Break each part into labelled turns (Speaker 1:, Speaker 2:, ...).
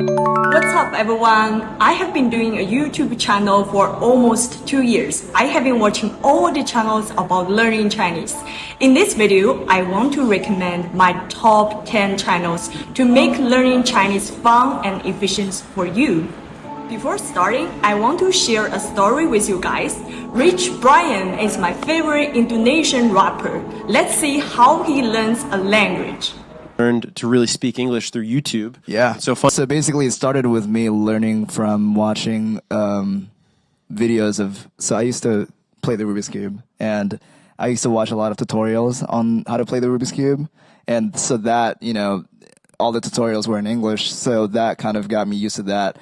Speaker 1: What's up everyone? I have been doing a YouTube channel for almost 2 years. I have been watching all the channels about learning Chinese. In this video, I want to recommend my top 10 channels to make learning Chinese fun and efficient for you. Before starting, I want to share a story with you guys. Rich Brian is my favorite Indonesian rapper. Let's see how he learns a language.
Speaker 2: Learned to really speak English through YouTube.
Speaker 3: Yeah. So basically it started with me learning from watching videos of, so I used to play the Rubik's Cube, and I used to watch a lot of tutorials on how to play the Rubik's Cube. And so that, you know, all the tutorials were in English, so that kind of got me used to that.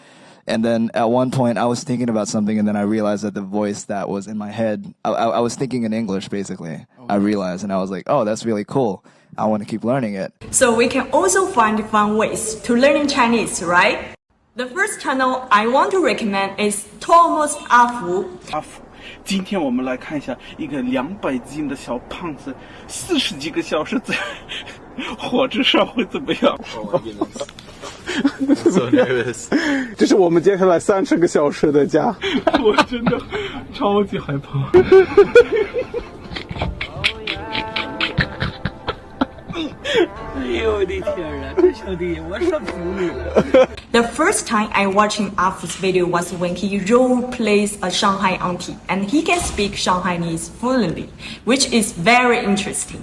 Speaker 3: And then at one point I was thinking about something, and then I realized that the voice that was in my head, I was thinking in English basically. I realized, and I was like, oh, that's really cool. I want to keep learning it.
Speaker 1: So we can also find fun ways to learning Chinese, right? The first channel I want to recommend is Thomas 阿福。
Speaker 4: 今天我们来看一下一个200斤的小胖子，40几个小时在火车上会怎么样？
Speaker 2: So nervous.
Speaker 4: 这是我们接下来30个小时的家，我真的超级害怕。
Speaker 1: The first time I watching Afu's video was when he role plays a Shanghai auntie, and he can speak Shanghainese fluently, which is very interesting.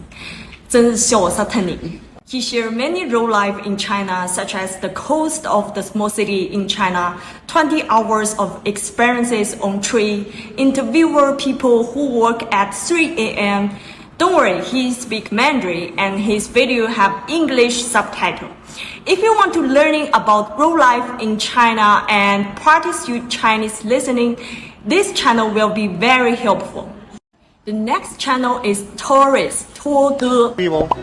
Speaker 1: 真是笑死他你。He shared many real life in China, such as the cost of the small city in China, 20 hours of experiences on tree, interviewer people who work at 3 a.m. Don't worry, he speaks Mandarin and his video have English subtitle. If you want to learn about real life in China and practice your Chinese listening, this channel will be very helpful. The next channel is Torres Pit托哥。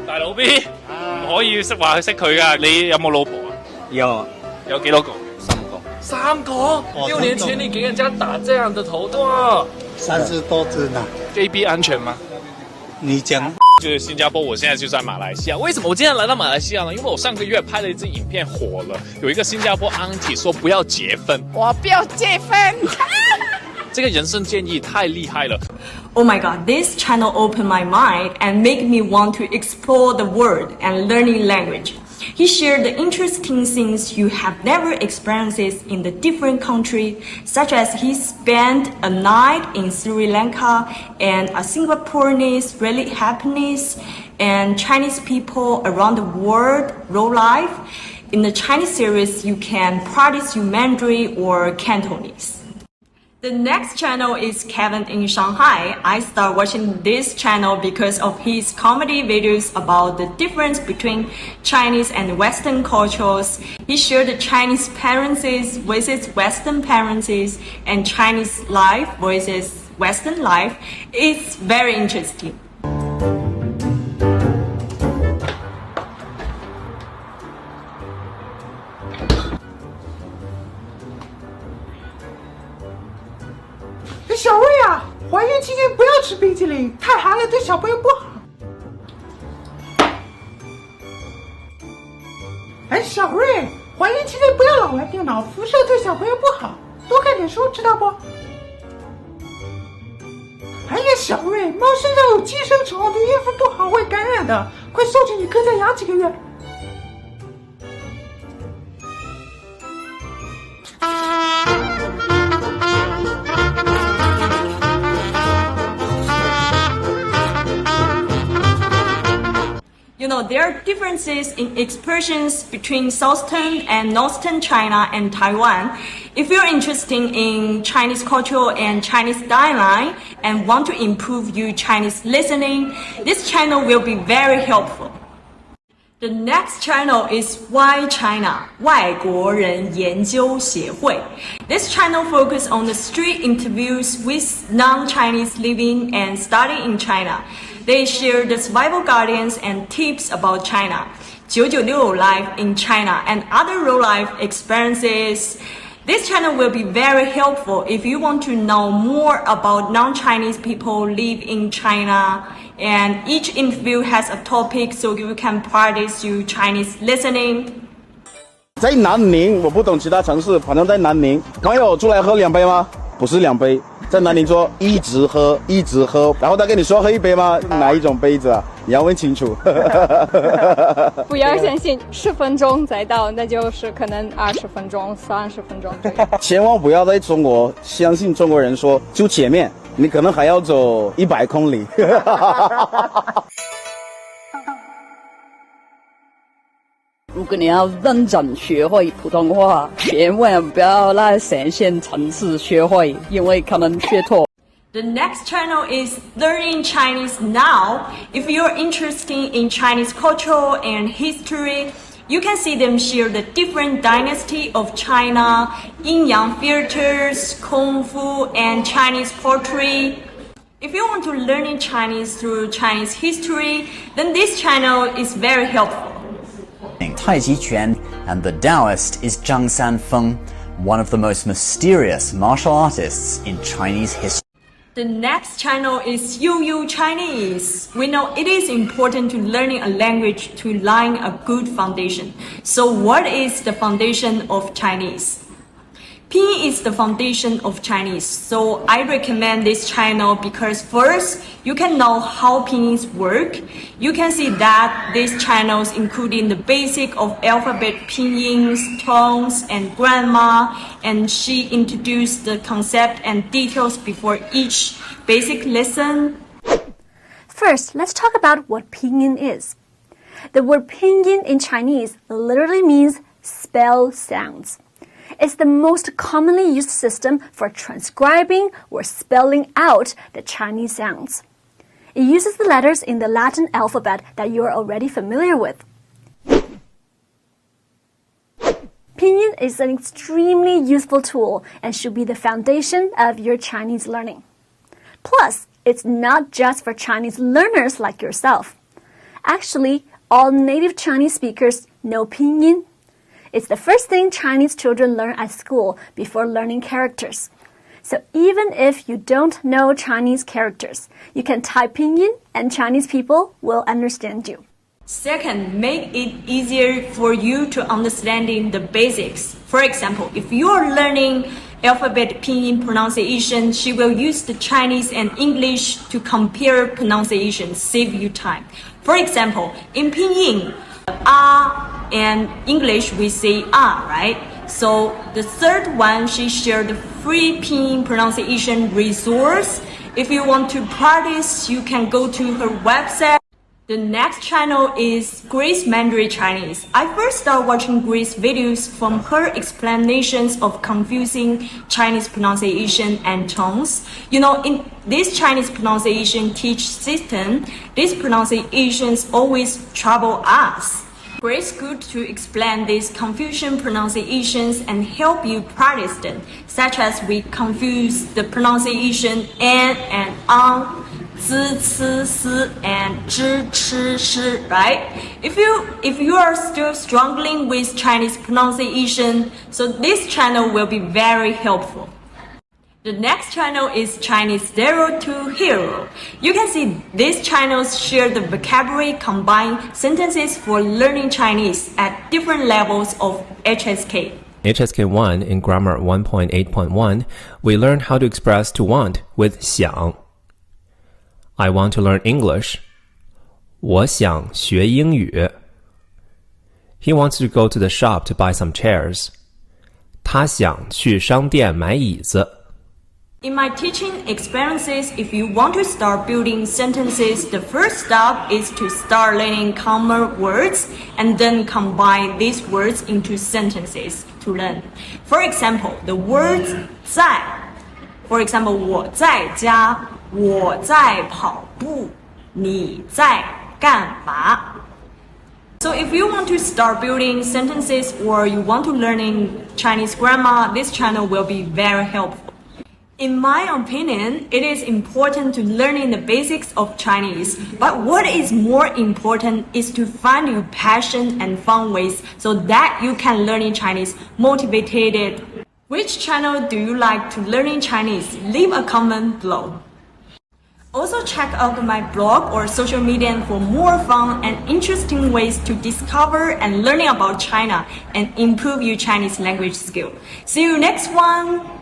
Speaker 5: 大佬 B， 唔可以話佢識佢噶。你有冇老婆啊？
Speaker 6: 有，
Speaker 5: 有幾多個？3個。3個？6年前你給人家打這樣的頭多
Speaker 6: ，30多隻呢。
Speaker 5: JB 安全嗎？
Speaker 6: 你講。
Speaker 5: 就是新加坡，我现在就在马来西亚。为什么我今天来到马来西亚呢？因为我上个月拍了一支影片火了，有一个新加坡 auntie 说不要结婚，
Speaker 7: 我不要结婚。
Speaker 5: 这个人生建议太厉害了。
Speaker 1: Oh my god, this channel opened my mind and made me want to explore the world and learning language. He shared the interesting things you have never experienced in the different country, such as he spent a night in Sri Lanka and a Singaporean really happiness and Chinese people around the world real life. In the Chinese series, you can practice your Mandarin or Cantonese. The next channel is Kevin in Shanghai. I started watching this channel because of his comedy videos about the difference between Chinese and Western cultures. He shared the Chinese parents versus Western parents and Chinese life versus Western life. It's very interesting.
Speaker 7: 小瑞啊，怀孕期间不要吃冰淇淋，太寒了对小朋友不好。哎，小瑞，怀孕期间不要老玩电脑，辐射对小朋友不好，多看点书，知道不？哎呀，小瑞，猫身上有寄生虫，对孕妇不好，会感染的，快送去你哥家养几个月。
Speaker 1: You know, there are differences in expressions between Southern and Northern China and Taiwan. If you're interested in Chinese culture and Chinese dialect and want to improve your Chinese listening, this channel will be very helpful. The next channel is YChina, 外国人研究协会. This channel focuses on the street interviews with non-Chinese living and studying in China. They share the survival guidance and tips about China, 996 life in China, and other real life experiences. This channel will be very helpful if you want to know more about non-Chinese people live in China. And each interview has a topic so you can practice your Chinese listening.
Speaker 8: 在南宁，我不懂其他城市，反正在南宁，网友出来喝2杯吗？不是2杯，在南宁说一直喝，一直喝，然后他跟你说喝1杯吗？哪一种杯子啊？你要问清楚。
Speaker 9: 不要相信10分钟才到，那就是可能20分钟、30分钟。
Speaker 8: 千万不要在中国相信中国人说就前面，你可能还要走100公里。
Speaker 10: 如果你要认真学会普通话，千万不要在3线城市学会，因为可能学错。
Speaker 1: The next channel is Learning Chinese Now. If you're interested in Chinese culture and history, you can see them share the different dynasty of China, yin-yang theaters, kung fu, and Chinese pottery. If you want to learn Chinese through Chinese history, then this channel is very helpful.
Speaker 11: Tai Chi Chuan and the Taoist is Zhang Sanfeng, one of the most mysterious martial artists in Chinese history.
Speaker 1: The next channel is Yoyo Chinese. We know it is important to learning a language to laying a good foundation. So what is the foundation of Chinese? Pinyin is the foundation of Chinese, so I recommend this channel because first, you can know how Pinyins work. You can see that this channel is including the basic of alphabet Pinyins, tones, and grammar, and she introduced the concept and details before each basic lesson.
Speaker 12: First, let's talk about what Pinyin is. The word Pinyin in Chinese literally means spell sounds. It's the most commonly used system for transcribing or spelling out the Chinese sounds. It uses the letters in the Latin alphabet that you are already familiar with. Pinyin is an extremely useful tool and should be the foundation of your Chinese learning. Plus, it's not just for Chinese learners like yourself. Actually, all native Chinese speakers know Pinyin. It's the first thing Chinese children learn at school before learning characters. So even if you don't know Chinese characters, you can type Pinyin and Chinese people will understand you.
Speaker 1: Second, make it easier for you to understanding the basics. For example, if you are learning alphabet Pinyin pronunciation, she will use the Chinese and English to compare pronunciation, save you time. For example, in Pinyin, and English we say right? So the third one, she shared the free Pinyin pronunciation resource. If you want to practice, you can go to her website. The next channel is Grace Mandarin Chinese. I first started watching Grace videos from her explanations of confusing Chinese pronunciation and tones. You know, in this Chinese pronunciation teach system, these pronunciations always trouble us. Grace good to explain these confusion pronunciations and help you practice them, such as we confuse the pronunciation and on, zi, ci, si, and zhi, chi, shi, right? If you are still struggling with Chinese pronunciation, so this channel will be very helpful. The next channel is Chinese 0 to Hero. You can see these channels share the vocabulary combined sentences for learning Chinese at different levels of HSK.
Speaker 13: HSK 1 in Grammar 1.8.1, we learn how to express to want with 想. I want to learn English. 我想学英语. He wants to go to the shop to buy some chairs. 他想去商店买椅子.
Speaker 1: In my teaching experiences, if you want to start building sentences, the first step is to start learning common words and then combine these words into sentences to learn. For example, the words 在. For example, 我在家, 我在跑步, 你在干嘛? So if you want to start building sentences or you want to learning Chinese grammar, this channel will be very helpful. In my opinion, it is important to learning the basics of Chinese, but what is more important is to find your passion and fun ways so that you can learn in Chinese motivated. Which channel do you like to learn in Chinese? Leave a comment below. Also check out my blog or social media for more fun and interesting ways to discover and learning about China and improve your Chinese language skill. See you next one!